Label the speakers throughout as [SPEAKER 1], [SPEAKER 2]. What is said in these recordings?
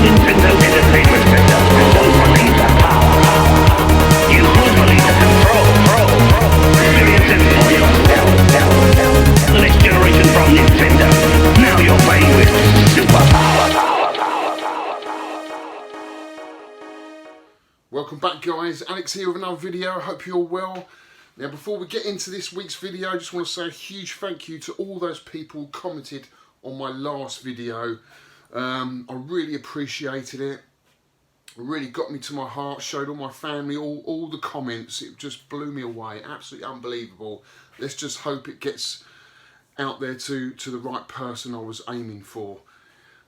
[SPEAKER 1] Nintendo Entertainment Center don't believe the power. You could believe the control. Experience it for yourself. The next generation from Nintendo. Now you're playing with superpower.
[SPEAKER 2] Welcome back, guys. Alex here with another video. I hope you're well. Now, before we get into this week's video, I just want to say a huge thank you to all those people who commented on my last video. I really appreciated it. It really got me to my heart, showed all my family, all the comments. It just blew me away. Absolutely unbelievable. Let's just hope it gets out there to the right person I was aiming for.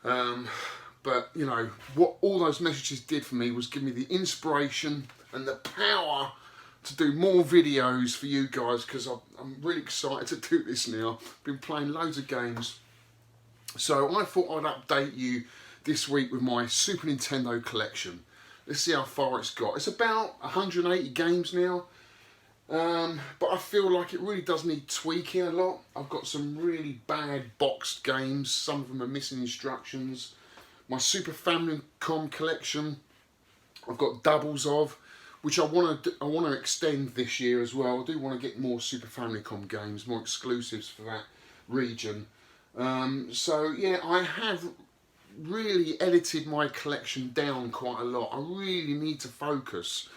[SPEAKER 2] But, you know, what all those messages did for me was give me the inspiration and the power to do more videos for you guys, because I'm really excited to do this now. Been playing loads of games. So I thought I'd update you this week with my Super Nintendo collection. Let's see how far it's got. It's about 180 games now. But I feel like it really does need tweaking a lot. I've got some really bad boxed games. Some of them are missing instructions. My Super Famicom collection, I've got doubles of, which I want to extend this year as well. I do want to get more Super Famicom games, more exclusives for that region. So yeah, I have really edited my collection down quite a lot. I really need to focus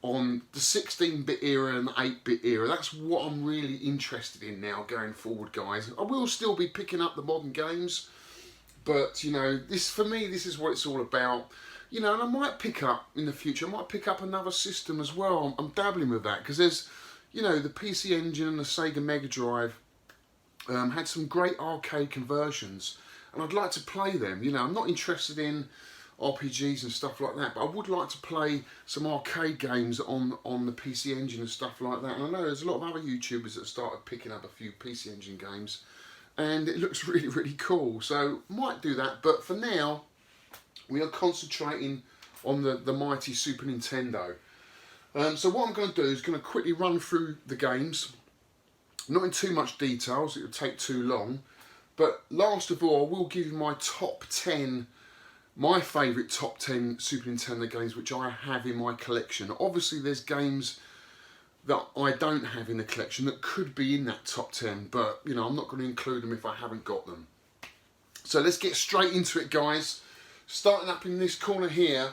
[SPEAKER 2] on the 16-bit era and the 8-bit era. That's what I'm really interested in now going forward, guys. I will still be picking up the modern games, but you know, for me, this is what it's all about. You know, and I might pick up in the future, I might pick up another system as well. I'm dabbling with that, because there's, you know, the PC Engine and the Sega Mega Drive had some great arcade conversions, and I'd like to play them. You know, I'm not interested in RPGs and stuff like that, but I would like to play some arcade games on the PC Engine and stuff like that. And I know there's a lot of other YouTubers that started picking up a few PC Engine games, and it looks really, really cool. So might do that, but for now, we are concentrating on the mighty Super Nintendo. So what I'm going to do is going to quickly run through the games, not in too much detail, so it would take too long. But last of all, I will give you my top 10, my favourite top 10 Super Nintendo games which I have in my collection. Obviously there's games that I don't have in the collection that could be in that top 10, but you know, I'm not going to include them if I haven't got them. So let's get straight into it, guys. Starting up in this corner here,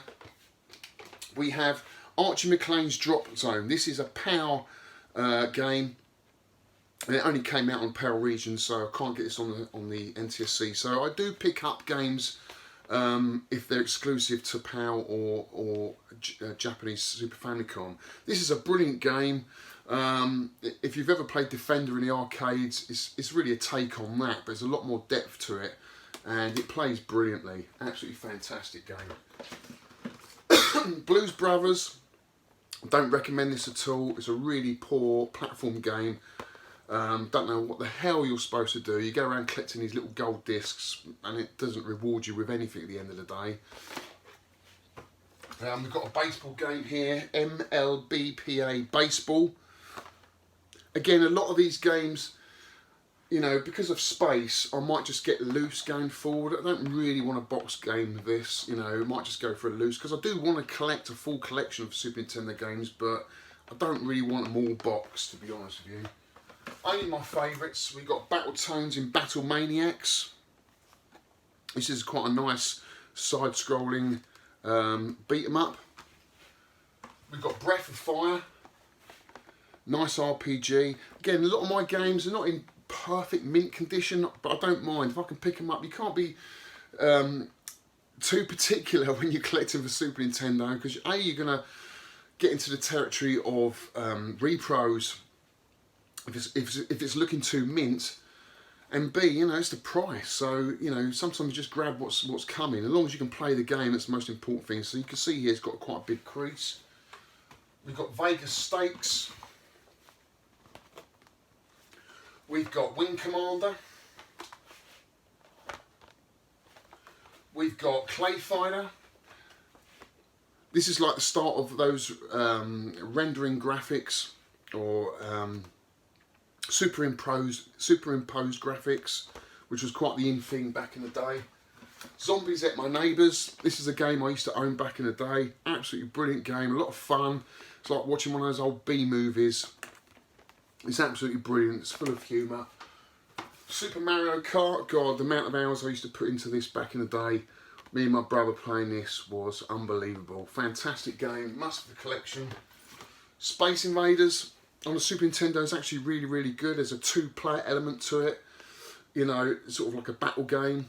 [SPEAKER 2] we have Archie McLean's Drop Zone. This is a PAL game. It only came out on PAL region, so I can't get this on the ntsc. So I do pick up games if they're exclusive to PAL or Japanese Super Famicom. This is a brilliant game. If you've ever played Defender in the arcades, it's really a take on that, but there's a lot more depth to it. And it plays brilliantly. Absolutely fantastic game. Blues Brothers. Don't recommend this at all. It's a really poor platform game. Don't know what the hell you're supposed to do. You go around collecting these little gold discs, and it doesn't reward you with anything at the end of the day. We've got a baseball game here. MLBPA Baseball. Again, a lot of these games, you know, because of space, I might just get loose going forward. I don't really want a box game this, you know, I might just go for a loose, because I do want to collect a full collection of Super Nintendo games, but I don't really want them all boxed, to be honest with you. Only my favourites. We've got Battletoads in Battle Maniacs. This is quite a nice side-scrolling beat-em-up. We've got Breath of Fire. Nice RPG. Again, a lot of my games are not in perfect mint condition, but I don't mind if I can pick them up. You can't be too particular when you're collecting for Super Nintendo, because A, you're going to get into the territory of repros if it's looking too mint, and B, you know, it's the price. So you know, sometimes you just grab what's coming. As long as you can play the game, that's the most important thing. So you can see here it's got quite a big crease. We've got Vegas Stakes. We've got Wing Commander. We've got Clay Fighter. This is like the start of those rendering graphics, or superimposed graphics, which was quite the in thing back in the day. Zombies Ate My Neighbours. This is a game I used to own back in the day. Absolutely brilliant game, a lot of fun. It's like watching one of those old B movies. It's absolutely brilliant, it's full of humour. Super Mario Kart, God, the amount of hours I used to put into this back in the day. Me and my brother playing this was unbelievable. Fantastic game, must have the collection. Space Invaders on the Super Nintendo is actually really, really good. There's a 2-player element to it. You know, sort of like a battle game.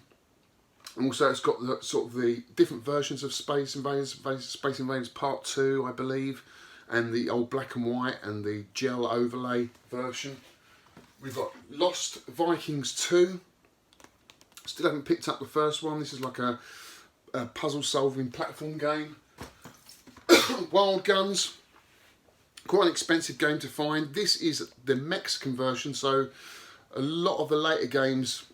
[SPEAKER 2] And also it's got the sort of the different versions of Space Invaders, Space Invaders Part 2, I believe, and the old black and white and the gel overlay version. We've got Lost Vikings 2. Still haven't picked up the first one. This is like a puzzle solving platform game. Wild Guns. Quite an expensive game to find. This is the Mexican version, so a lot of the later games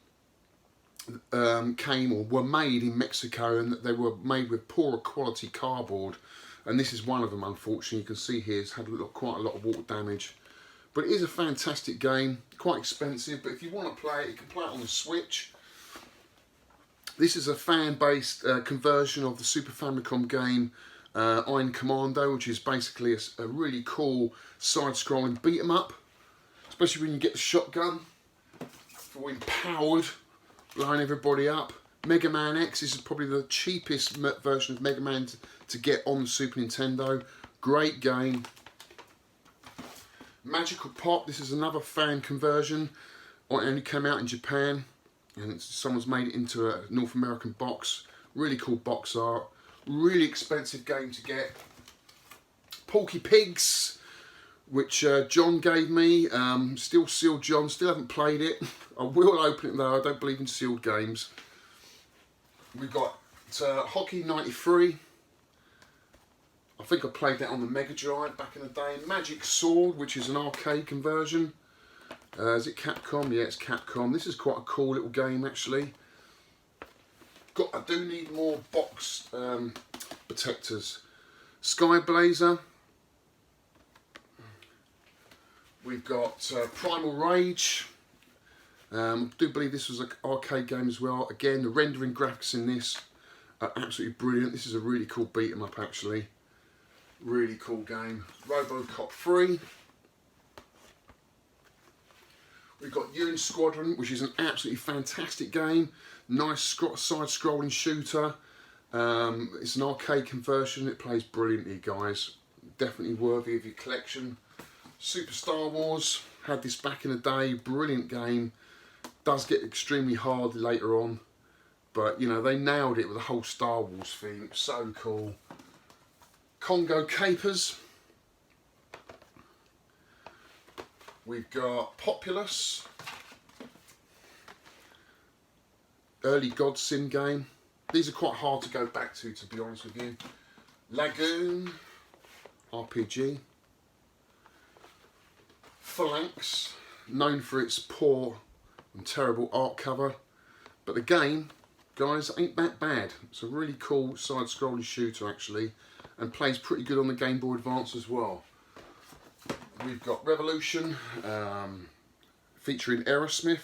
[SPEAKER 2] came or were made in Mexico, and they were made with poorer quality cardboard, and this is one of them. Unfortunately, you can see here it's had quite a lot of water damage, but it is a fantastic game. Quite expensive, but if you want to play it, you can play it on the Switch. This is a fan-based conversion of the Super Famicom game Iron Commando, which is basically a really cool side-scrolling beat-em-up, especially when you get the shotgun for empowered, blowing everybody up. Mega Man X, this is probably the cheapest version of Mega Man to get on the Super Nintendo. Great game. Magical Pop, this is another fan conversion. It only came out in Japan, and someone's made it into a North American box. Really cool box art. Really expensive game to get. Porky Pigs, which John gave me. Still sealed, John. Still haven't played it. I will open it though. I don't believe in sealed games. We've got Hockey 93. I think I played that on the Mega Drive back in the day. Magic Sword, which is an arcade conversion. Is it Capcom? Yeah, it's Capcom. This is quite a cool little game actually. I do need more box protectors. Sky Blazer. We've got Primal Rage. I do believe this was an arcade game as well. Again, the rendering graphics in this are absolutely brilliant. This is a really cool beat 'em up actually. Really cool game. RoboCop 3. We've got Ewan Squadron, which is an absolutely fantastic game. Nice side-scrolling shooter. It's an arcade conversion. It plays brilliantly, guys. Definitely worthy of your collection. Super Star Wars. Had this back in the day. Brilliant game. Does get extremely hard later on, but you know, they nailed it with the whole Star Wars theme. It's so cool. Congo Capers. We've got Populous. Early God Sim game. These are quite hard to go back to be honest with you. Lagoon RPG. Phalanx, known for its poor and terrible art cover, but the game, guys, ain't that bad. It's a really cool side-scrolling shooter actually, and plays pretty good on the Game Boy Advance as well. We've got Revolution, featuring Aerosmith.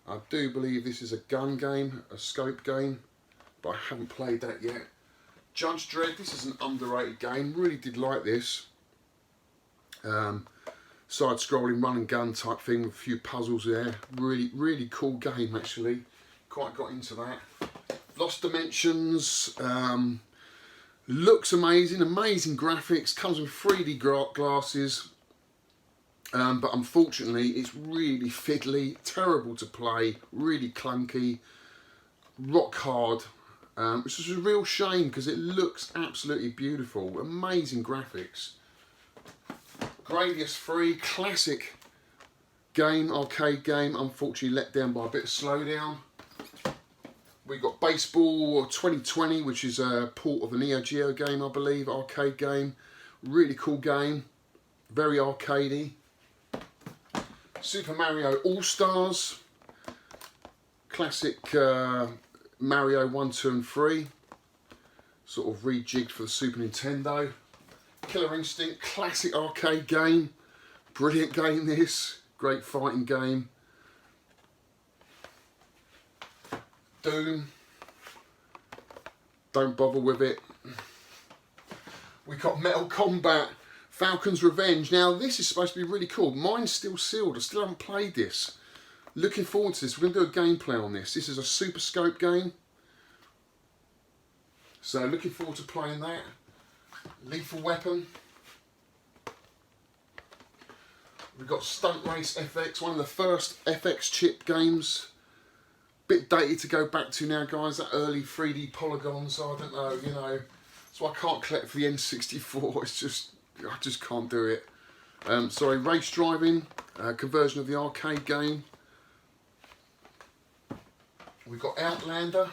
[SPEAKER 2] I do believe this is a gun game, a scope game, but I haven't played that yet. Judge Dredd, this is an underrated game, really did like this. Side-scrolling run and gun type thing with a few puzzles there. Really, really cool game actually. Quite got into that. Lost Dimensions. Looks amazing, amazing graphics. Comes with 3D glasses. But unfortunately, it's really fiddly, terrible to play, really clunky, rock hard. Which is a real shame because it looks absolutely beautiful. Amazing graphics. Gradius 3, classic game, arcade game, unfortunately let down by a bit of slowdown. We've got Baseball 2020, which is a port of a Neo Geo game, I believe, arcade game. Really cool game, very arcadey. Super Mario All-Stars, classic Mario 1, 2 and 3, sort of rejigged for the Super Nintendo. Killer Instinct, classic arcade game, brilliant game this, great fighting game. Doom, don't bother with it. We got Metal Combat Falcon's Revenge. Now this is supposed to be really cool. Mine's still sealed. I still haven't played this. Looking forward to this. We're going to do a gameplay on this. This is a Super Scope game. So looking forward to playing that. Lethal Weapon. We've got Stunt Race FX, one of the first FX chip games. Bit dated to go back to now, guys, that early 3D polygons, so I don't know, you know. So I can't collect for the N64, it's just, I just can't do it. Sorry, Race Driving, conversion of the arcade game. We've got Outlander.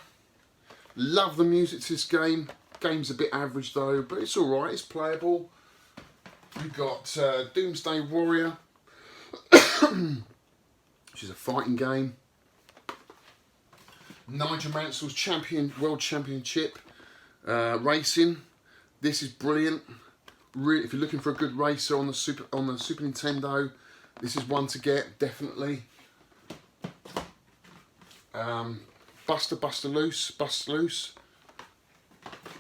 [SPEAKER 2] Love the music to this game. Game's a bit average though, but it's alright, it's playable. We've got Doomsday Warrior, which is a fighting game. Nigel Mansell's World Championship Racing. This is brilliant. Really, if you're looking for a good racer on the Super Nintendo, this is one to get, definitely. Bust Loose.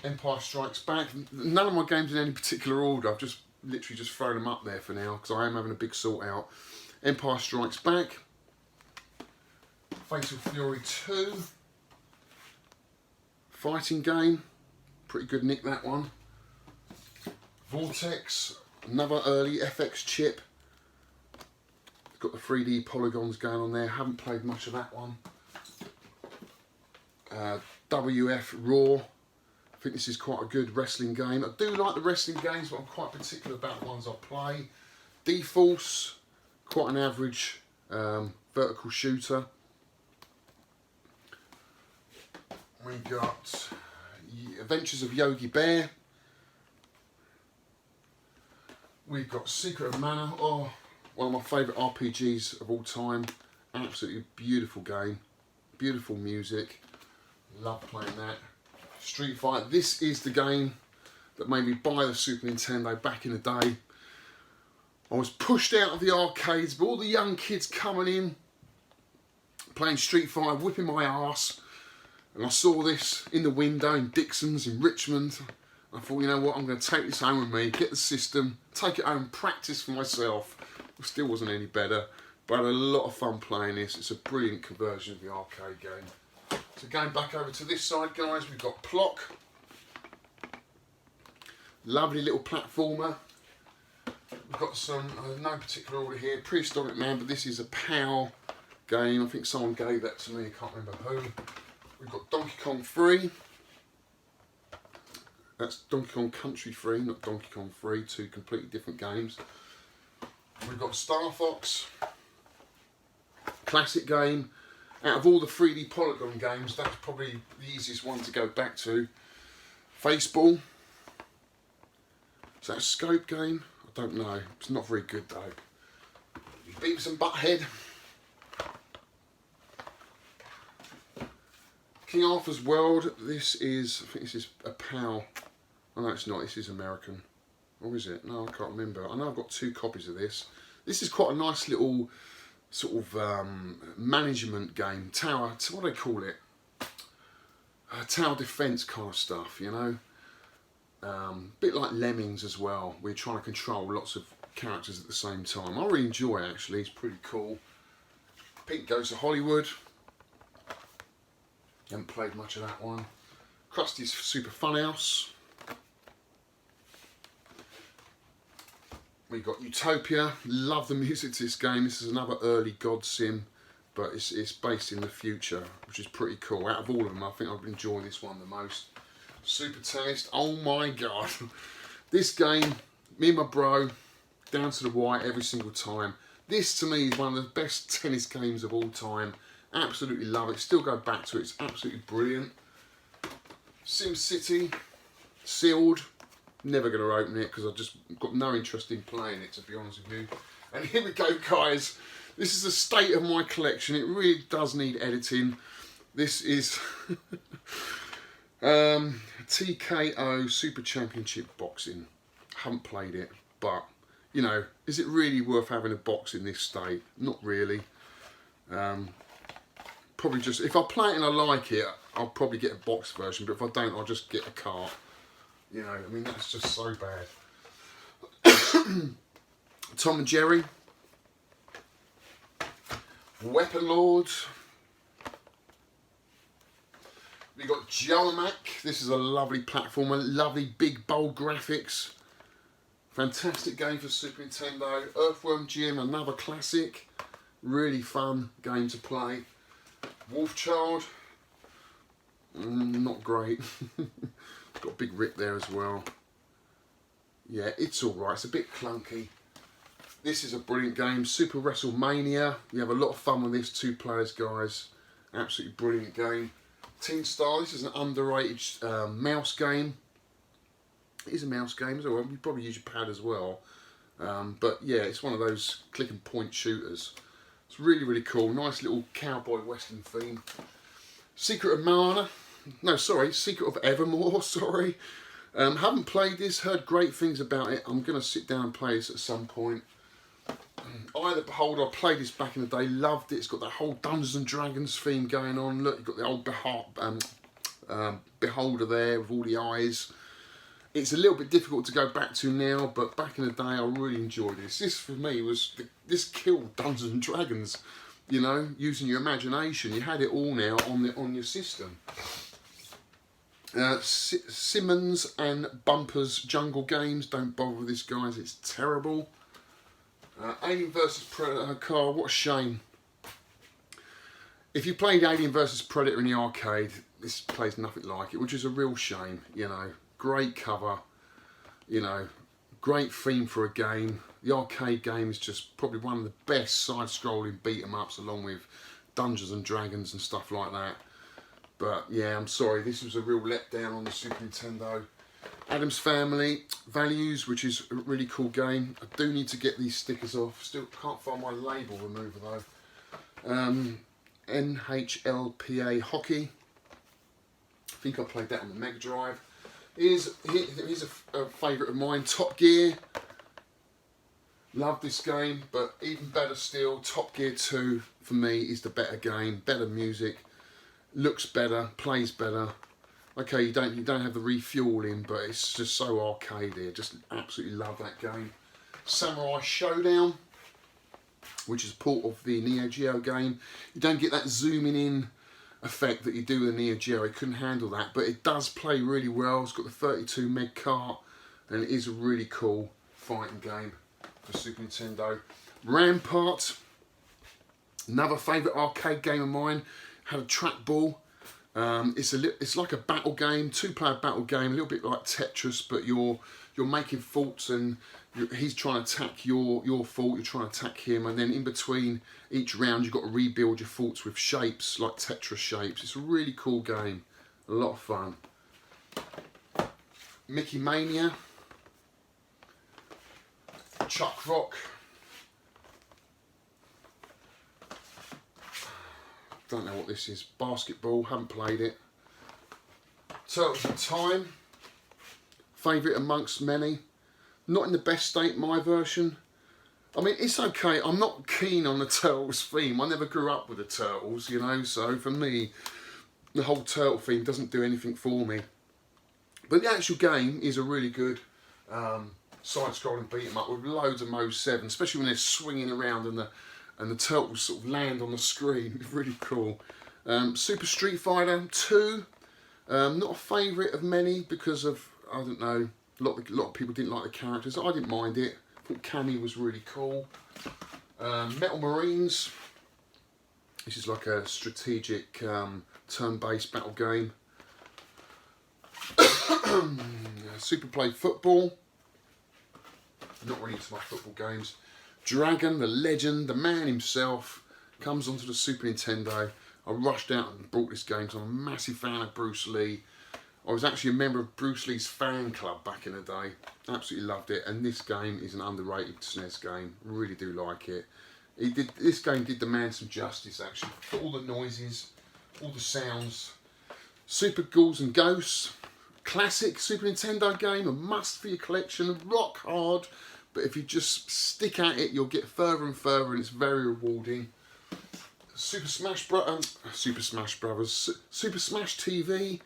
[SPEAKER 2] Empire Strikes Back. None of my games in any particular order. I've just literally just thrown them up there for now because I am having a big sort out. Empire Strikes Back. Fatal Fury 2. Fighting game. Pretty good nick, that one. Vortex. Another early FX chip. Got the 3D polygons going on there. Haven't played much of that one. WF Raw. I think this is quite a good wrestling game. I do like the wrestling games, but I'm quite particular about the ones I play. D-Force, quite an average vertical shooter. We got Adventures of Yogi Bear. We've got Secret of Mana. Oh, one of my favourite RPGs of all time. Absolutely beautiful game. Beautiful music. Love playing that. Street Fighter. This is the game that made me buy the Super Nintendo back in the day. I was pushed out of the arcades, but all the young kids coming in, playing Street Fighter, whipping my arse. And I saw this in the window in Dixon's in Richmond. I thought, you know what, I'm going to take this home with me, get the system, take it home, practice for myself. It still wasn't any better, but I had a lot of fun playing this. It's a brilliant conversion of the arcade game. So going back over to this side, guys, we've got Plock. Lovely little platformer. We've got some, no particular order here, Prehistoric Man, but this is a PAL game. I think someone gave that to me, I can't remember who. We've got Donkey Kong 3. That's Donkey Kong Country 3, not Donkey Kong 3, two completely different games. We've got Star Fox. Classic game. Out of all the 3D polygon games, that's probably the easiest one to go back to. Faceball. Is that a scope game? I don't know. It's not very good though. Beavis and Butthead. King Arthur's World. This is, I think this is a PAL. Oh no, it's not. This is American. Or is it? No, I can't remember. I know I've got 2 copies of this. This is quite a nice little sort of management game, tower, what do they call it? Tower defence kind of stuff, you know. Bit like Lemmings as well. We're trying to control lots of characters at the same time. I really enjoy it actually, it's pretty cool. Pink Goes to Hollywood. Haven't played much of that one. Krusty's Super Funhouse. We've got Utopia. Love the music to this game. This is another early God sim, but it's based in the future, which is pretty cool. Out of all of them, I think I've enjoyed this one the most. Super Tennis. Oh my god. This game, me and my bro, down to the wire every single time. This to me is one of the best tennis games of all time. Absolutely love it. Still go back to it. It's absolutely brilliant. SimCity. Sealed. Never going to open it because I've just got no interest in playing it, to be honest with you. And here we go, guys. This is the state of my collection. It really does need editing. This is TKO Super Championship Boxing. Haven't played it, but you know, is it really worth having a box in this state? Not really. Probably just, if I play it and I like it, I'll probably get a box version, but if I don't, I'll just get a cart. You know, I mean, that's just so bad. Tom and Jerry. Weapon Lords. We've got Jolomac. This is a lovely platformer, lovely big bold graphics. Fantastic game for Super Nintendo. Earthworm Jim, another classic. Really fun game to play. Wolfchild. Not great. Got a big rip there as well. Yeah, it's alright. It's a bit clunky. This is a brilliant game. Super WrestleMania. You have a lot of fun with this. 2 players, guys. Absolutely brilliant game. Teen Star. This is an underrated mouse game. It is a mouse game as well. You probably use your pad as well. But yeah, it's one of those click and point shooters. It's really, really cool. Nice little cowboy western theme. Secret of Mana. No, sorry. Secret of Evermore. Sorry. Haven't played this. Heard great things about it. I'm going to sit down and play this at some point. Eye of the Beholder. I played this back in the day. Loved it. It's got that whole Dungeons and Dragons theme going on. Look, you've got the old Beholder there with all the eyes. It's a little bit difficult to go back to now, but back in the day I really enjoyed this. This for me was, this killed Dungeons and Dragons, you know, using your imagination. You had it all now on your system. Simmons and Bumper's Jungle Games. Don't bother with this, guys, it's terrible. Alien vs Predator. Carl, what a shame. If you played Alien vs Predator in the arcade, this plays nothing like it, which is a real shame, you know. Great cover, you know, great theme for a game. The arcade game is just probably one of the best side-scrolling beat-em-ups, along with Dungeons and Dragons and stuff like that. But yeah, I'm sorry, this was a real letdown on the Super Nintendo. Addams Family, Values, which is a really cool game. I do need to get these stickers off. Still can't find my label remover though. NHLPA Hockey. I think I played that on the Mega Drive. Here's a favourite of mine, Top Gear. Love this game, but even better still, Top Gear 2 for me is the better game. Better music, looks better, plays better. Okay, you don't have the refueling, but it's just so arcade here. Just absolutely love that game. Samurai Showdown, which is a port of the Neo Geo game. You don't get that zooming in effect that you do with the Neo Geo. It couldn't handle that, but it does play really well. It's got the 32 meg cart, and it is a really cool fighting game for Super Nintendo. Rampart, another favourite arcade game of mine. Had a trackball. It's like a battle game, 2-player battle game, a little bit like Tetris, but you're making forts, and he's trying to attack your fort, you're trying to attack him, and then in between each round you've got to rebuild your forts with shapes, like Tetris shapes. It's a really cool game, a lot of fun. Mickey Mania, Chuck Rock. Don't know what this is. Basketball, haven't played it. Turtles in Time, favourite amongst many. Not in the best state, my version. I mean, it's okay. I'm not keen on the Turtles theme. I never grew up with the Turtles, you know, so for me, the whole Turtle theme doesn't do anything for me. But the actual game is a really good side-scrolling beat-em-up with loads of Mode 7, especially when they're swinging around and the turtles sort of land on the screen. It's really cool. Super Street Fighter 2, not a favourite of many because of, I don't know, a lot of people didn't like the characters. I didn't mind it. I thought Cammy was really cool. Metal Marines. This is like a strategic turn-based battle game. Super Play Football. Not really into my football games. Dragon, the legend, the man himself, comes onto the Super Nintendo. I rushed out and bought this game because I'm a massive fan of Bruce Lee. I was actually a member of Bruce Lee's fan club back in the day. Absolutely loved it. And this game is an underrated Snes game. Really do like it. This game did the man some justice, actually. Got all the noises, all the sounds. Super Ghouls and Ghosts. Classic Super Nintendo game. A must for your collection. Rock hard. But if you just stick at it, you'll get further and further, and it's very rewarding. Super Smash Brothers, Super Smash TV,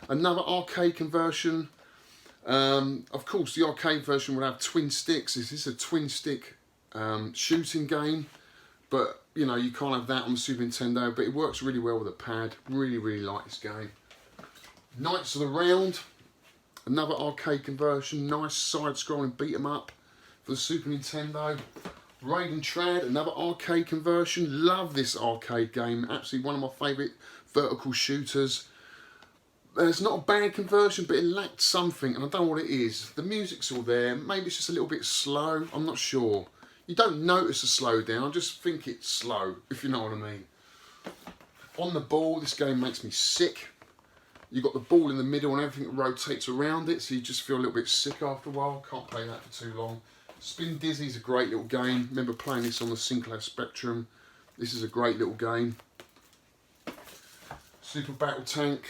[SPEAKER 2] another arcade conversion. Of course, the arcade version will have twin sticks. This is a twin stick shooting game, but you know, you can't have that on the Super Nintendo, but it works really well with a pad. Really, really like this game. Knights of the Round, another arcade conversion, nice side-scrolling beat 'em up for the Super Nintendo. Raid and Trad, another arcade conversion. Love this arcade game, absolutely one of my favourite vertical shooters. It's not a bad conversion, but it lacked something, and I don't know what it is. The music's all there, maybe it's just a little bit slow, I'm not sure. You don't notice a slowdown, I just think it's slow, if you know what I mean. On the ball, this game makes me sick. You've got the ball in the middle and everything rotates around it, so you just feel a little bit sick after a while. Can't play that for too long. Spin Dizzy's a great little game. Remember playing this on the Sinclair Spectrum. This is a great little game. Super Battle Tank.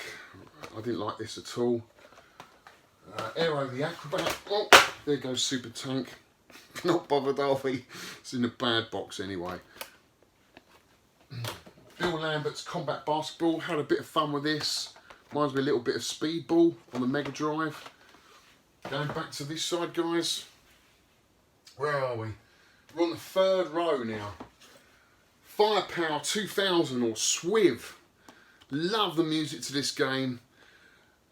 [SPEAKER 2] I didn't like this at all. Aero the Acrobat. Oh, there goes Super Tank. Not bothered, are we? It's in a bad box anyway. Bill Lambert's Combat Basketball. Had a bit of fun with this. Reminds me a little bit of Speedball on the Mega Drive. Going back to this side, guys. Where are we? We're on the third row now. Firepower 2000 or SWIV. Love the music to this game.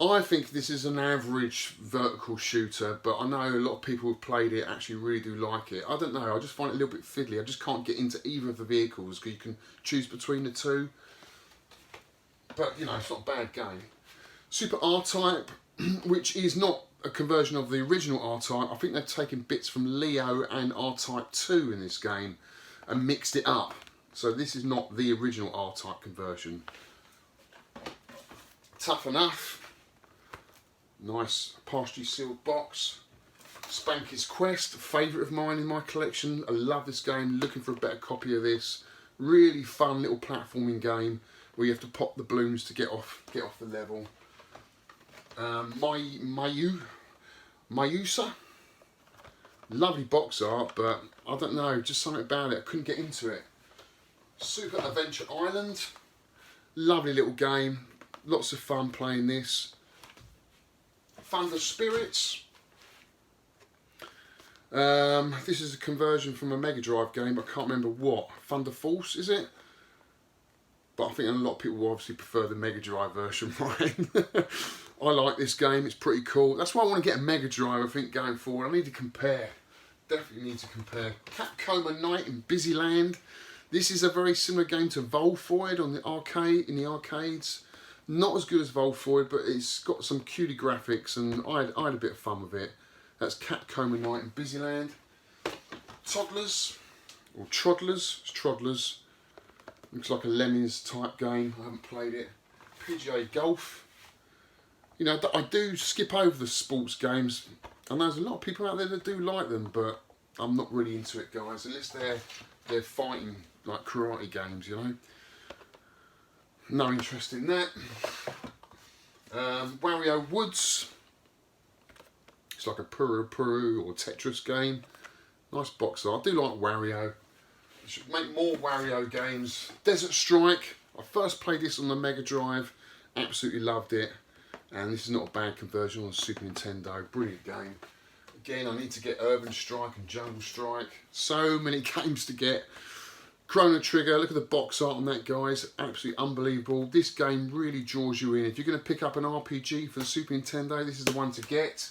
[SPEAKER 2] I think this is an average vertical shooter, but I know a lot of people who've played it actually really do like it. I don't know, I just find it a little bit fiddly. I just can't get into either of the vehicles because you can choose between the two. But you know, it's not a bad game. Super R-Type, which is not a conversion of the original R-Type. I think they've taken bits from Leo and R-Type 2 in this game and mixed it up. So this is not the original R-Type conversion. Tough Enough. Nice partially sealed box. Spanky's Quest, favourite of mine in my collection. I love this game, looking for a better copy of this. Really fun little platforming game where you have to pop the balloons to get off the level. Mayusa, lovely box art, but I don't know, just something about it, I couldn't get into it. Super Adventure Island, lovely little game, lots of fun playing this. Thunder Spirits, this is a conversion from a Mega Drive game, but I can't remember what. Thunder Force, is it? But I think a lot of people will obviously prefer the Mega Drive version, right? I like this game, it's pretty cool. That's why I want to get a Mega Drive, I think, going forward. I need to compare. Definitely need to compare. Capcom Night in Busyland. This is a very similar game to Volfoid on the arcade, in the arcades. Not as good as Volfoid, but it's got some cutie graphics, and I had a bit of fun with it. That's Capcom Night in Busyland. Toddlers, or Troddlers, it's Troddlers. Looks like a Lemmings type game, I haven't played it. PGA Golf. You know, I do skip over the sports games, and there's a lot of people out there that do like them, but I'm not really into it, guys, unless they're fighting, like karate games, you know. No interest in that. Wario Woods. It's like a Puru Puru or Tetris game. Nice box art. I do like Wario. I should make more Wario games. Desert Strike. I first played this on the Mega Drive. Absolutely loved it. And this is not a bad conversion on the Super Nintendo. Brilliant game. Again, I need to get Urban Strike and Jungle Strike. So many games to get. Chrono Trigger, look at the box art on that, guys. Absolutely unbelievable. This game really draws you in. If you're going to pick up an RPG for the Super Nintendo, this is the one to get.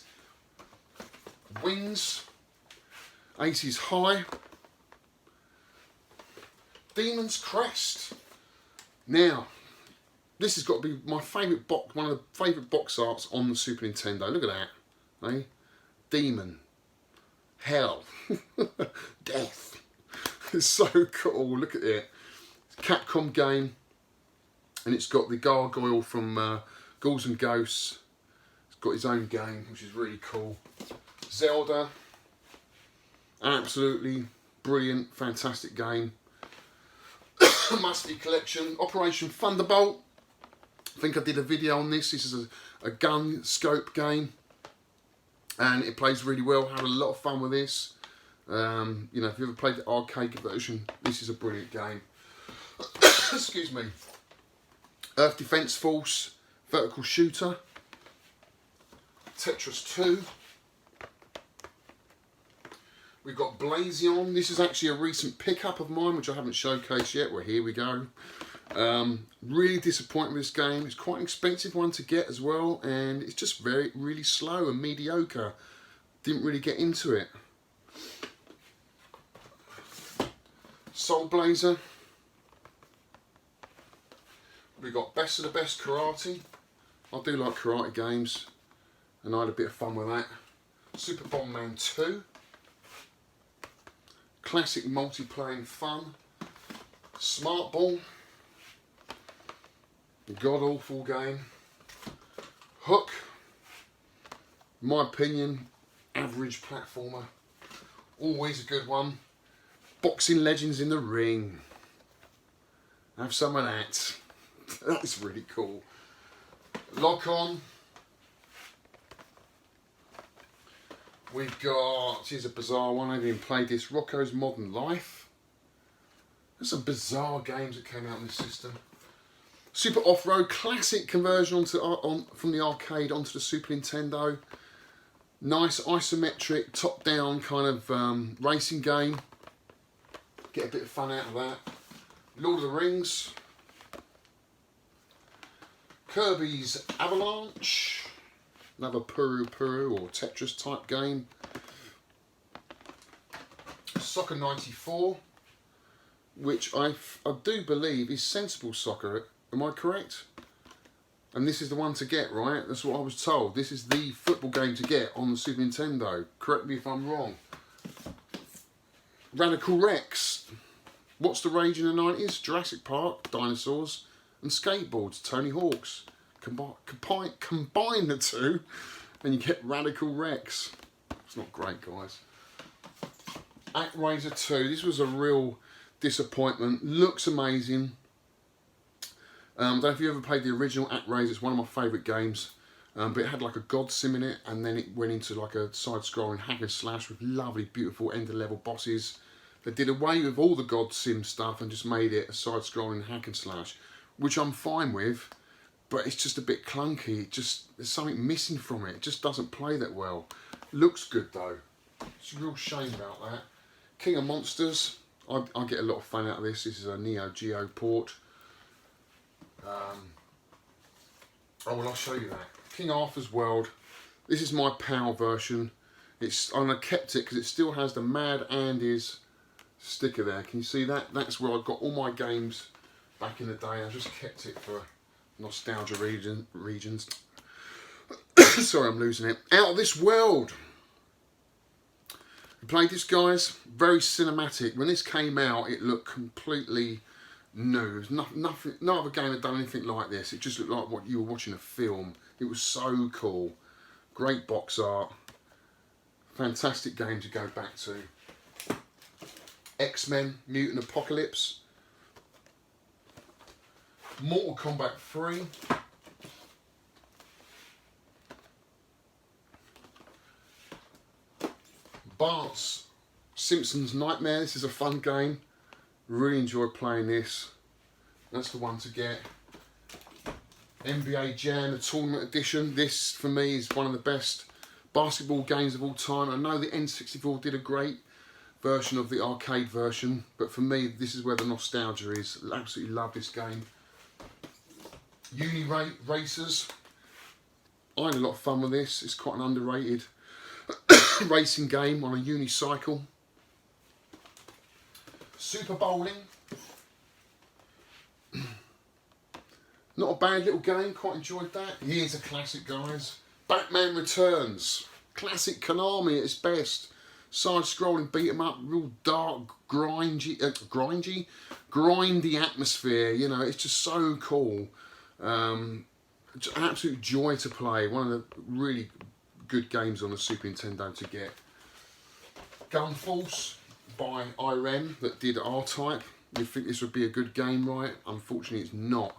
[SPEAKER 2] Wings. Aces High. Demon's Crest. Now, this has got to be my favourite box, one of the favourite box arts on the Super Nintendo. Look at that, eh? Demon, hell, death. It's so cool. Look at it. It's a Capcom game, and it's got the gargoyle from Ghouls and Ghosts. It's got his own game, which is really cool. Zelda, absolutely brilliant, fantastic game. Musty Collection, Operation Thunderbolt. I think I did a video on this. This is a gun scope game, and it plays really well. Had a lot of fun with this. You know, if you ever played the arcade version, this is a brilliant game. excuse me, Earth Defence Force, vertical shooter, Tetris 2. We've got Blazion. This is actually a recent pickup of mine, which I haven't showcased yet. Well, here we go. Really disappointed with this game. It's quite an expensive one to get as well, and it's just really slow and mediocre. Didn't really get into it. Soul Blazer. We got Best of the Best Karate. I do like karate games, and I had a bit of fun with that. Super Bomberman 2. Classic multiplayer fun. Smart Ball. God awful game. Hook. In my opinion, average platformer. Always a good one. Boxing Legends in the Ring. Have some of that. That's really cool. Lock On. We've got, here's a bizarre one, I haven't even played this, Rocco's Modern Life. There's some bizarre games that came out in this system. Super Off-Road, classic conversion from the arcade onto the Super Nintendo. Nice isometric, top-down kind of racing game. Get a bit of fun out of that. Lord of the Rings. Kirby's Avalanche. Another Puru Puru or Tetris type game. Soccer 94, which I do believe is Sensible Soccer. Am I correct? And this is the one to get, right? That's what I was told. This is the football game to get on the Super Nintendo. Correct me if I'm wrong. Radical Rex. What's the rage in the 90s? Jurassic Park, dinosaurs, and skateboards, Tony Hawk's. Combine the two and you get Radical Rex. It's not great, guys. ActRaiser 2. This was a real disappointment. Looks amazing. I don't know if you ever played the original ActRaiser. It's one of my favourite games. But it had like a god sim in it, and then it went into like a side-scrolling hack and slash with lovely, beautiful end-of-level bosses. They did away with all the god sim stuff and just made it a side-scrolling hack and slash, which I'm fine with. But it's just a bit clunky. There's something missing from it. It just doesn't play that well. Looks good though. It's a real shame about that. King of Monsters. I get a lot of fun out of this. This is a Neo Geo port. Oh well, I'll show you that. King Arthur's World. This is my PAL version. I kept it because it still has the Mad Andy's sticker there. Can you see that? That's where I got all my games back in the day. I just kept it for nostalgia regions. Sorry, I'm losing it. Out of This World. You played this, guys? Very cinematic. When this came out, it looked completely new. No other game had done anything like this. It just looked like what you were watching a film. It was so cool. Great box art. Fantastic game to go back to. X-Men Mutant Apocalypse. Mortal Kombat 3. Bart's Simpsons Nightmare. This is a fun game. Really enjoy playing this. That's the one to get. NBA Jam, the Tournament Edition. This, for me, is one of the best basketball games of all time. I know the N64 did a great version of the arcade version, but for me, this is where the nostalgia is. Absolutely love this game. Uni Racers. I had a lot of fun with this. It's quite an underrated racing game on a unicycle. Super Bowling. Not a bad little game, quite enjoyed that. Here's a classic, guys. Batman Returns. Classic Konami at its best. Side-scrolling beat 'em up, real dark, grindy atmosphere. You know, it's just so cool. An absolute joy to play. One of the really good games on the Super Nintendo to get. Gun Force by IREM that did R-Type. You'd think this would be a good game, right? Unfortunately, it's not.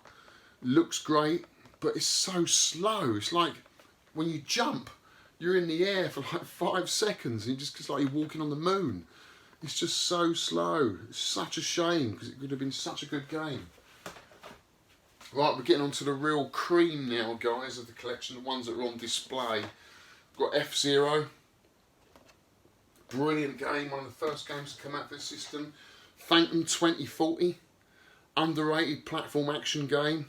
[SPEAKER 2] Looks great, but it's so slow. It's like when you jump, you're in the air for like 5 seconds and it's like you're walking on the moon. It's just so slow. It's such a shame because it could have been such a good game. Right, we're getting on to the real cream now, guys, of the collection, the ones that are on display. We've got F-Zero. Brilliant game, one of the first games to come out of this system. Phantom 2040. Underrated platform action game.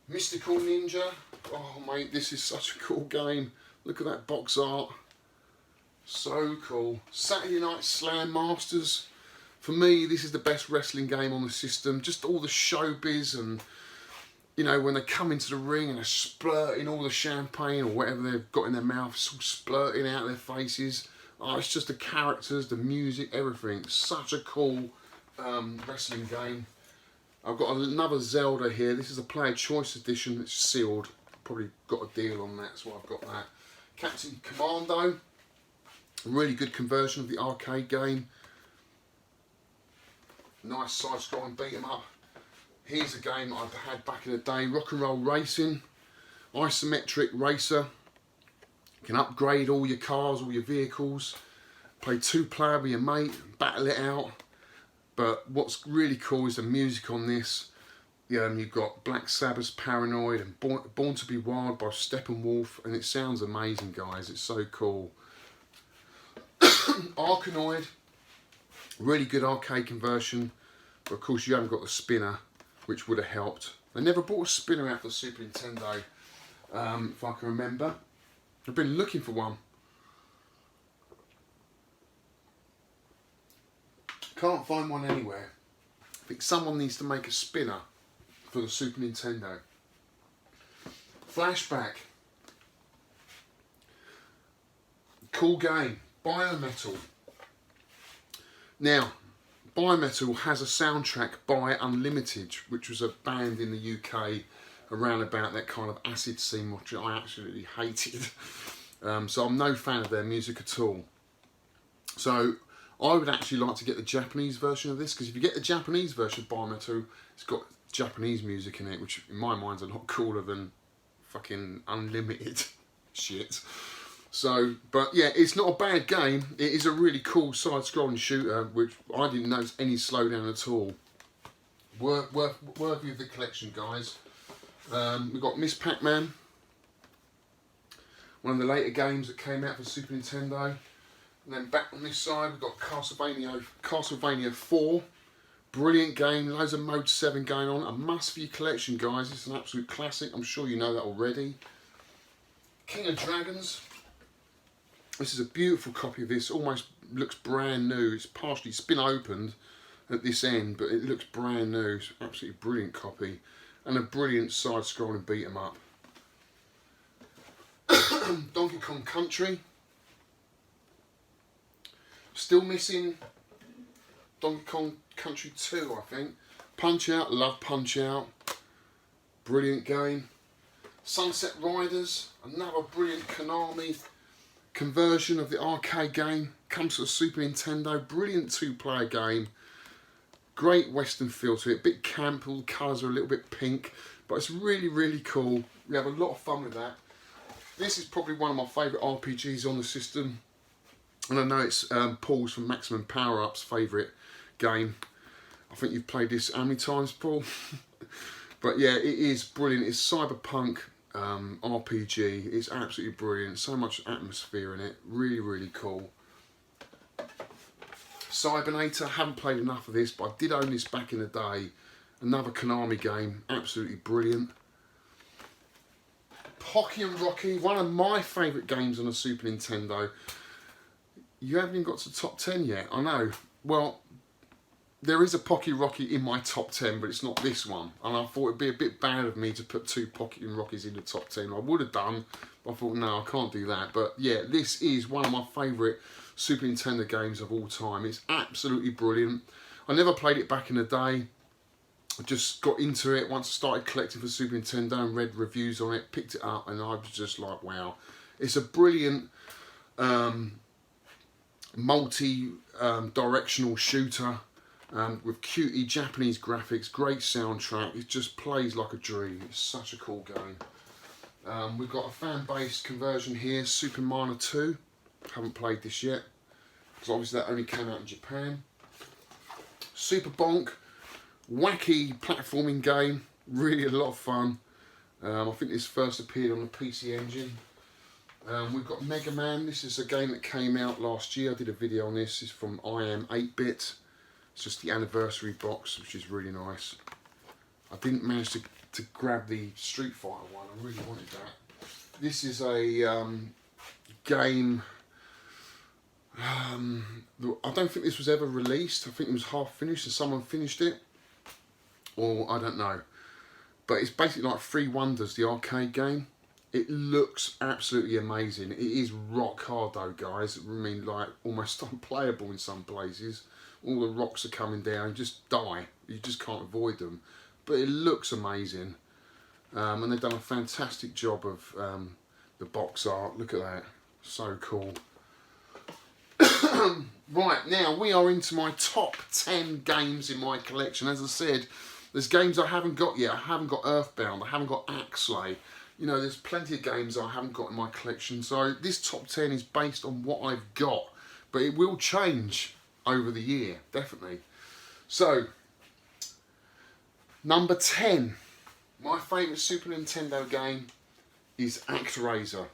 [SPEAKER 2] Mystical Ninja. Oh mate, this is such a cool game. Look at that box art. So cool. Saturday Night Slam Masters. For me, this is the best wrestling game on the system. Just all the showbiz and, you know, when they come into the ring and they're splurting all the champagne or whatever they've got in their mouths, all splurting out of their faces. Oh, it's just the characters, the music, everything. Such a cool wrestling game. I've got another Zelda here. This is a player choice edition. It's sealed. Probably got a deal on that, so I've got that. Captain Commando. A really good conversion of the arcade game. Nice side-scrolling beat 'em up. Here's a game I had back in the day. Rock and Roll Racing. Isometric racer. You can upgrade all your cars, all your vehicles. Play 2-player with your mate. Battle it out. But what's really cool is the music on this. You've got Black Sabbath's Paranoid and Born to Be Wild by Steppenwolf, and it sounds amazing, guys. It's so cool. Arkanoid, really good arcade conversion, but of course you haven't got the spinner, which would have helped. They never brought a spinner out for Super Nintendo, if I can remember. I've been looking for one. Can't find one anywhere. I think someone needs to make a spinner for the Super Nintendo. Flashback. Cool game. Biometal. Now, Biometal has a soundtrack by Unlimited, which was a band in the UK around about that kind of acid scene, which I absolutely hated. So I'm no fan of their music at all. So I would actually like to get the Japanese version of this, because if you get the Japanese version of Biometal, it's got Japanese music in it, which in my mind are a lot cooler than fucking Unlimited shit. So, but yeah, it's not a bad game. It is a really cool side-scrolling shooter, which I didn't notice any slowdown at all. Worthy of the collection, guys. We've got Miss Pac-Man, one of the later games that came out for Super Nintendo. And then back on this side, we've got Castlevania 4. Brilliant game, loads of Mode 7 going on. A must for your collection, guys. It's an absolute classic. I'm sure you know that already. King of Dragons. This is a beautiful copy of this. Almost looks brand new. It's partially spin opened at this end, but it looks brand new. It's an absolutely brilliant copy. And a brilliant side-scrolling beat 'em up. Donkey Kong Country. Still missing Donkey Kong Country 2, I think. Punch Out, love Punch Out. Brilliant game. Sunset Riders, another brilliant Konami conversion of the arcade game. Comes to the Super Nintendo. Brilliant 2-player game. Great western feel to it. Bit camp, all the colours are a little bit pink. But it's really, really cool. We have a lot of fun with that. This is probably one of my favourite RPGs on the system. And I know it's Paul's from Maximum Power Up's favourite game. I think you've played this how many times, Paul? But yeah, it is brilliant. It's cyberpunk RPG. It's absolutely brilliant. So much atmosphere in it. Really, really cool. Cybernator. Haven't played enough of this, but I did own this back in the day. Another Konami game. Absolutely brilliant. Pocky and Rocky. One of my favourite games on the Super Nintendo. You haven't even got to top 10 yet, I know. Well, there is a Pocky Rocky in my top 10, but it's not this one. And I thought it'd be a bit bad of me to put 2 Pocky and Rockies in the top 10. I would have done, but I thought, no, I can't do that. But yeah, this is one of my favourite Super Nintendo games of all time. It's absolutely brilliant. I never played it back in the day. I just got into it once I started collecting for Super Nintendo and read reviews on it, picked it up, and I was just like, wow. It's a brilliant multi-directional shooter with cutie Japanese graphics, great soundtrack. It just plays like a dream. It's such a cool game. We've got a fan-based conversion here, Super Mario 2. Haven't played this yet, because obviously that only came out in Japan. Super Bonk, wacky platforming game. Really a lot of fun. I think this first appeared on the PC Engine. We've got Mega Man. This is a game that came out last year. I did a video on this. It's from IM 8-bit. It's just the anniversary box, which is really nice. I didn't manage to grab the Street Fighter one. I really wanted that. This is a game. I don't think this was ever released. I think it was half finished and someone finished it. Or I don't know. But it's basically like Three Wonders, the arcade game. It looks absolutely amazing. It is rock hard though, guys. I mean, like almost unplayable in some places. All the rocks are coming down, you just die. You just can't avoid them. But it looks amazing. And they've done a fantastic job of the box art. Look at that. So cool. Right, now we are into my top 10 games in my collection. As I said, there's games I haven't got yet. I haven't got Earthbound. I haven't got Axlay. You know, there's plenty of games I haven't got in my collection. So this top 10 is based on what I've got. But it will change over the year, definitely. So, number 10. My favourite Super Nintendo game is ActRaiser.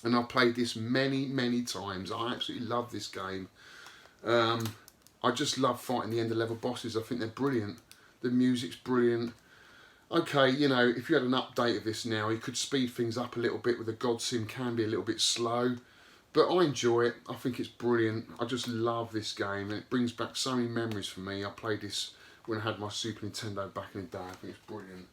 [SPEAKER 2] And I've played this many, many times. I absolutely love this game. I just love fighting the end of level bosses. I think they're brilliant. The music's brilliant. Okay, you know, if you had an update of this now, you could speed things up a little bit with the God Sim, can be a little bit slow. But I enjoy it. I think it's brilliant. I just love this game. And it brings back so many memories for me. I played this when I had my Super Nintendo back in the day. I think it's brilliant.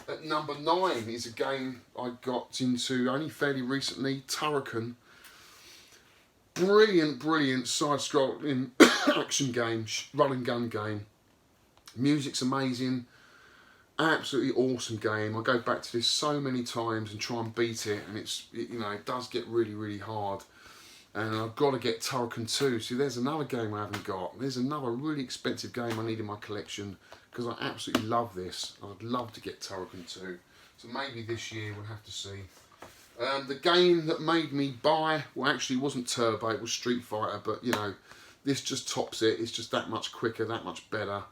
[SPEAKER 2] At number 9 is a game I got into only fairly recently, Turrican. Brilliant, brilliant side-scrolling action game, run and gun game. Music's amazing. Absolutely awesome game. I go back to this so many times and try and beat it, and you know, it does get really, really hard. And I've got to get Turrican 2. See, there's another game I haven't got. There's another really expensive game I need in my collection because I absolutely love this. I'd love to get Turrican 2. So maybe this year we'll have to see. The game that made me buy, well, actually it wasn't Turbo, it was Street Fighter, but you know, this just tops it. It's just that much quicker, that much better.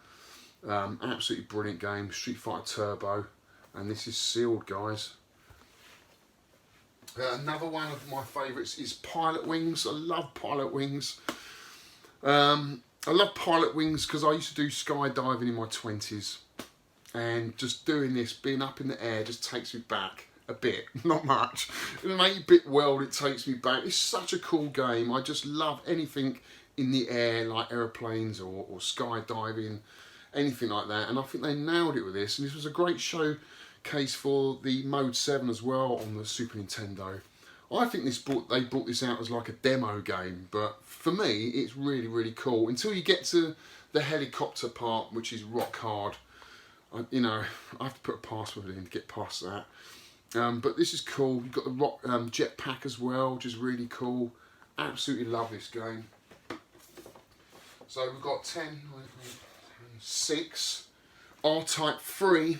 [SPEAKER 2] Absolutely brilliant game, Street Fighter Turbo, and this is sealed, guys. Another one of my favourites is Pilot Wings. I love Pilot Wings. I love Pilot Wings because I used to do skydiving in my 20s, and just doing this, being up in the air, just takes me back a bit, not much. In an 8-bit world, it takes me back. It's such a cool game. I just love anything in the air, like aeroplanes or skydiving, anything like that. And I think they nailed it with this. And this was a great showcase for the Mode 7 as well on the Super Nintendo. I think they brought this out as like a demo game, but for me, it's really, really cool. Until you get to the helicopter part, which is rock hard. You know, I have to put a password in to get past that. But this is cool. You've got the rock jetpack as well, which is really cool. Absolutely love this game. So we've got 10, 6, R-Type 3.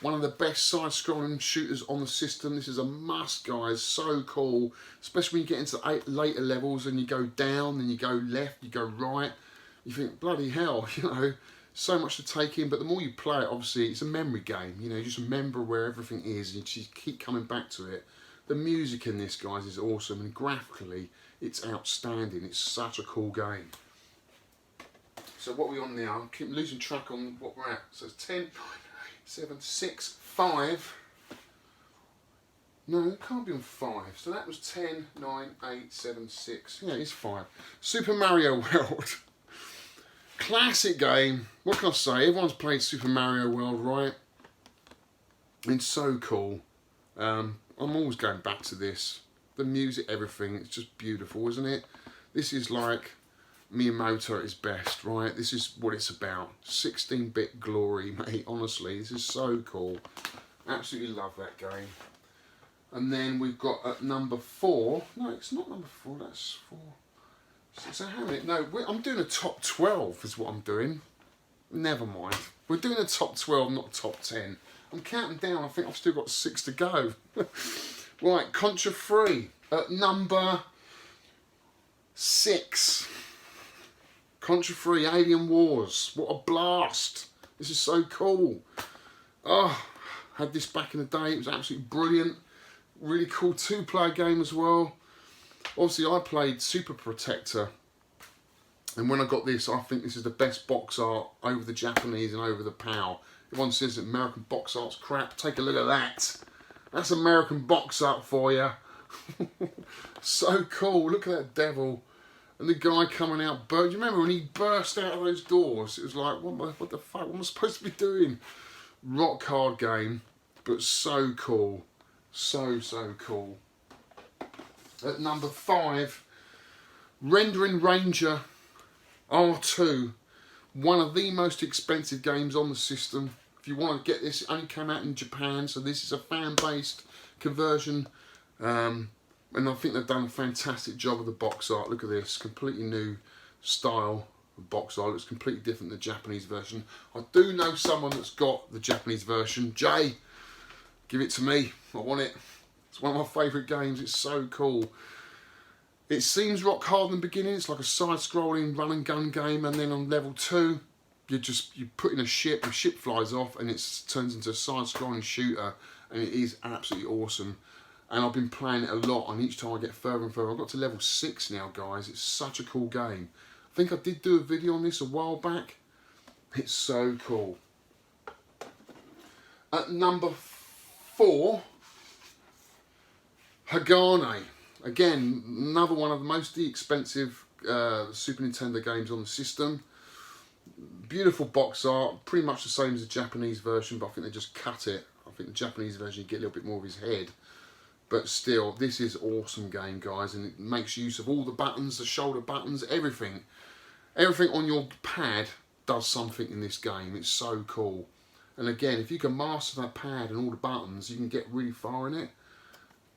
[SPEAKER 2] One of the best side-scrolling shooters on the system. This is a must, guys. So cool. Especially when you get into later levels and you go down, then you go left, you go right. You think, bloody hell, you know, so much to take in. But the more you play it, obviously, it's a memory game. You know, you just remember where everything is and you just keep coming back to it. The music in this, guys, is awesome. And graphically, it's outstanding. It's such a cool game. So what are we on now? I keep losing track on what we're at. So it's 10, 9, 7, 6, 5. No, it can't be on 5. So that was 10, 9, 8, 7, 6. Yeah, it's 5. Super Mario World. Classic game. What can I say? Everyone's played Super Mario World, right? It's so cool. I'm always going back to this. The music, everything. It's just beautiful, isn't it? This is like Miyamoto at his best, right? This is what it's about. 16-bit glory, mate. Honestly, this is so cool. Absolutely love that game. And then we've got at number 4. No, it's not number 4. That's 4. So how many? No, I'm doing a top 12 is what I'm doing. Never mind. We're doing a top 12, not a top 10. I'm counting down. I think I've still got 6 to go. Right, Contra 3 at number 6. Contra 3 Alien Wars. What a blast. This is so cool. Oh, had this back in the day. It was absolutely brilliant. Really cool 2-player game as well. Obviously, I played Super Protector. And when I got this, I think this is the best box art over the Japanese and over the PAL. Everyone says that American box art's crap. Take a look at that. That's American box art for you. So cool. Look at that devil. And the guy coming out. Do you remember when he burst out of those doors? It was like, what the fuck? What am I supposed to be doing? Rock hard game, but so cool. So cool. At number 5, Rendering Ranger R2. One of the most expensive games on the system. If you want to get this, it only came out in Japan, so this is a fan-based conversion. And I think they've done a fantastic job of the box art. Look at this, completely new style of box art. It's completely different than the Japanese version. I do know someone that's got the Japanese version. Jay, give it to me. I want it. It's one of my favourite games. It's so cool. It seems rock hard in the beginning. It's like a side-scrolling run and gun game, and then on level 2, you put in a ship. The ship flies off, and it turns into a side-scrolling shooter, and it is absolutely awesome. And I've been playing it a lot, and each time I get further and further. I've got to level 6 now, guys. It's such a cool game. I think I did do a video on this a while back. It's so cool. At number 4, Hagane. Again, another one of the most expensive Super Nintendo games on the system. Beautiful box art, pretty much the same as the Japanese version, but I think they just cut it. I think the Japanese version, you get a little bit more of his head. But still, this is an awesome game, guys, and it makes use of all the buttons, the shoulder buttons, everything. Everything on your pad does something in this game. It's so cool. And again, if you can master that pad and all the buttons, you can get really far in it.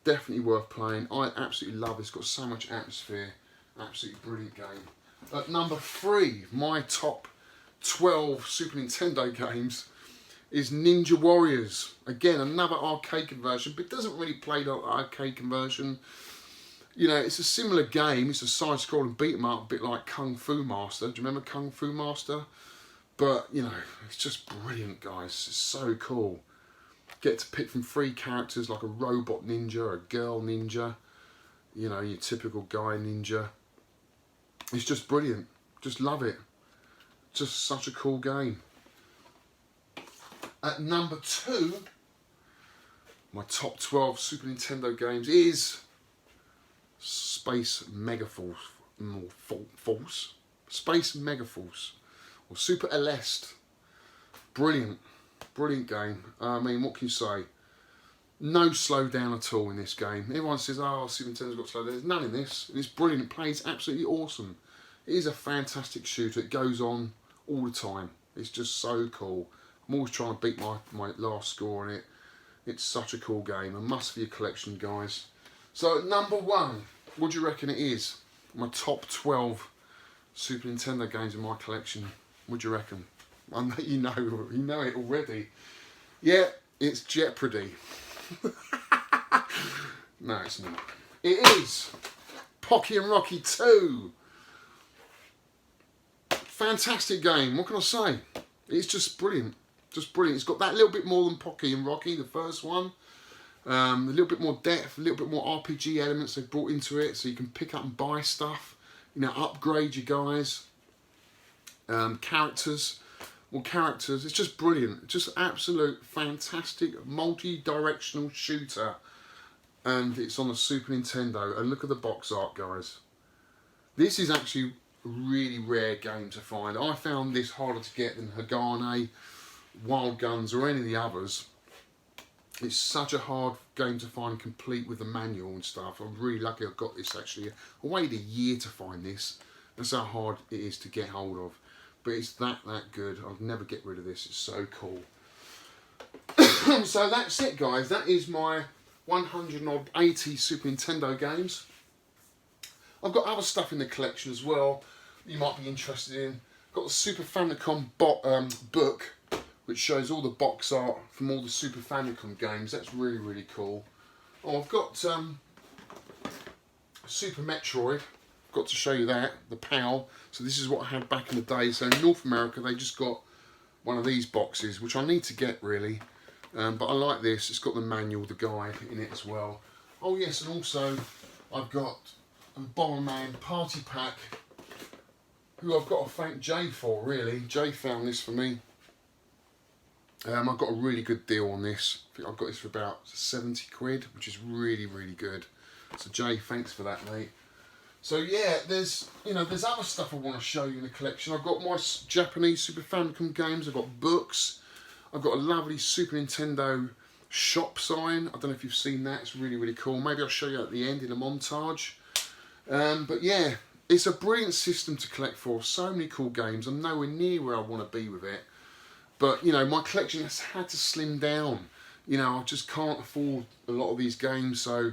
[SPEAKER 2] Definitely worth playing. I absolutely love it. It's got so much atmosphere. Absolutely brilliant game. At number 3, my top 12 Super Nintendo games is Ninja Warriors. Again, another arcade conversion, but it doesn't really play like arcade conversion. You know, it's a similar game. It's a side-scrolling beat-em-up, a bit like Kung Fu Master. Do you remember Kung Fu Master? But, you know, it's just brilliant, guys. It's so cool. Get to pick from 3 characters, like a robot ninja, a girl ninja, you know, your typical guy ninja. It's just brilliant. Just love it. Just such a cool game. At number 2, my top 12 Super Nintendo games is Space Megaforce. Space Megaforce. Or Super Aleste. Brilliant. Brilliant game. I mean, what can you say? No slowdown at all in this game. Everyone says, oh, Super Nintendo's got slowdown. There's none in this. It's brilliant. It plays absolutely awesome. It is a fantastic shooter. It goes on all the time. It's just so cool. I'm always trying to beat my last score on it. It's such a cool game. A must for your collection, guys. So, at number 1, what do you reckon it is? My top 12 Super Nintendo games in my collection. What do you reckon? I know you know it already. Yeah, it's Jeopardy. No, it's not. It is Pocky and Rocky 2. Fantastic game. What can I say? It's just brilliant. Just brilliant. It's got that little bit more than Pocky and Rocky, the first one. A little bit more depth, a little bit more RPG elements they've brought into it, so you can pick up and buy stuff. You know, upgrade your guys. Characters. Well, characters, it's just brilliant. Just absolute fantastic multi-directional shooter. And it's on the Super Nintendo. And look at the box art, guys. This is actually a really rare game to find. I found this harder to get than Hagane, Wild Guns, or any of the others. It's such a hard game to find complete with the manual and stuff. I'm really lucky I got this actually. I waited a year to find this. That's how hard it is to get hold of. But it's that good. I'll never get rid of this. It's so cool. So that's it, guys. That is my 180 Super Nintendo games. I've got other stuff in the collection as well you might be interested in. I've got the Super Famicom book, which shows all the box art from all the Super Famicom games. That's really, really cool. Oh, I've got Super Metroid. Got to show you that, the PAL. So this is what I had back in the day. So in North America, they just got one of these boxes, which I need to get really. But I like this. It's got the manual, the guide in it as well. Oh yes, and also I've got a Bomberman Party Pack, who I've got to thank Jay for, really. Jay found this for me. I got a really good deal on this. I think I got this for about 70 quid, which is really, really good. So Jay, thanks for that, mate. So yeah, there's other stuff I want to show you in the collection. I've got my Japanese Super Famicom games. I've got books. I've got a lovely Super Nintendo shop sign. I don't know if you've seen that. It's really, really cool. Maybe I'll show you at the end in a montage. But yeah, it's a brilliant system to collect for. So many cool games. I'm nowhere near where I want to be with it. But, you know, my collection has had to slim down. You know, I just can't afford a lot of these games. So,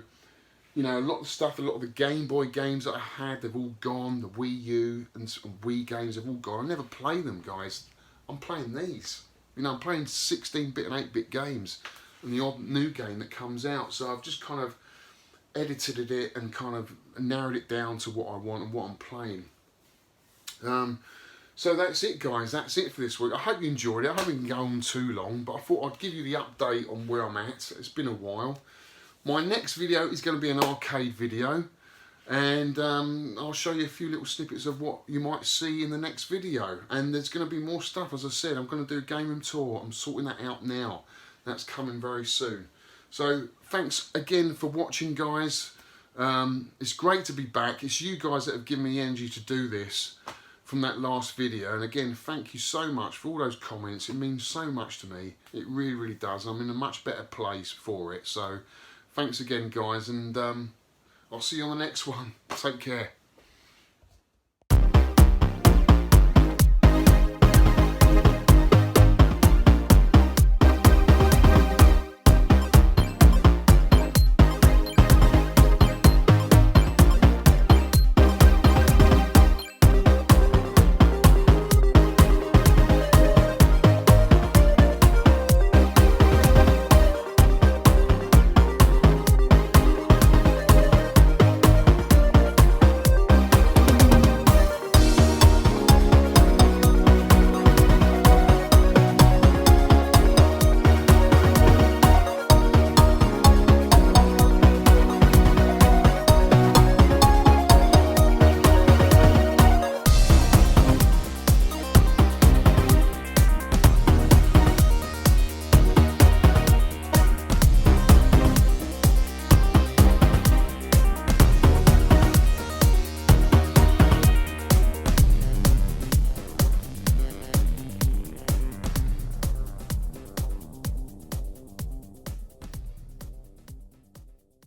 [SPEAKER 2] you know, a lot of the stuff, a lot of the Game Boy games that I had, they've all gone. The Wii U and Wii games have all gone. I never play them, guys. I'm playing these. You know, I'm playing 16-bit and 8-bit games and the odd new game that comes out. So I've just kind of edited it and kind of narrowed it down to what I want and what I'm playing. So that's it, guys. That's it for this week. I hope you enjoyed it. I haven't gone on too long, but I thought I'd give you the update on where I'm at. It's been a while. My next video is going to be an arcade video, and I'll show you a few little snippets of what you might see in the next video. And there's going to be more stuff, as I said. I'm going to do a game room tour. I'm sorting that out now. That's coming very soon. So thanks again for watching, guys. It's great to be back. It's you guys that have given me the energy to do this from that last video. And again, thank you so much for all those comments. It means so much to me. It really, really does. I'm in a much better place for it. So thanks again, guys. And I'll see you on the next one. Take care.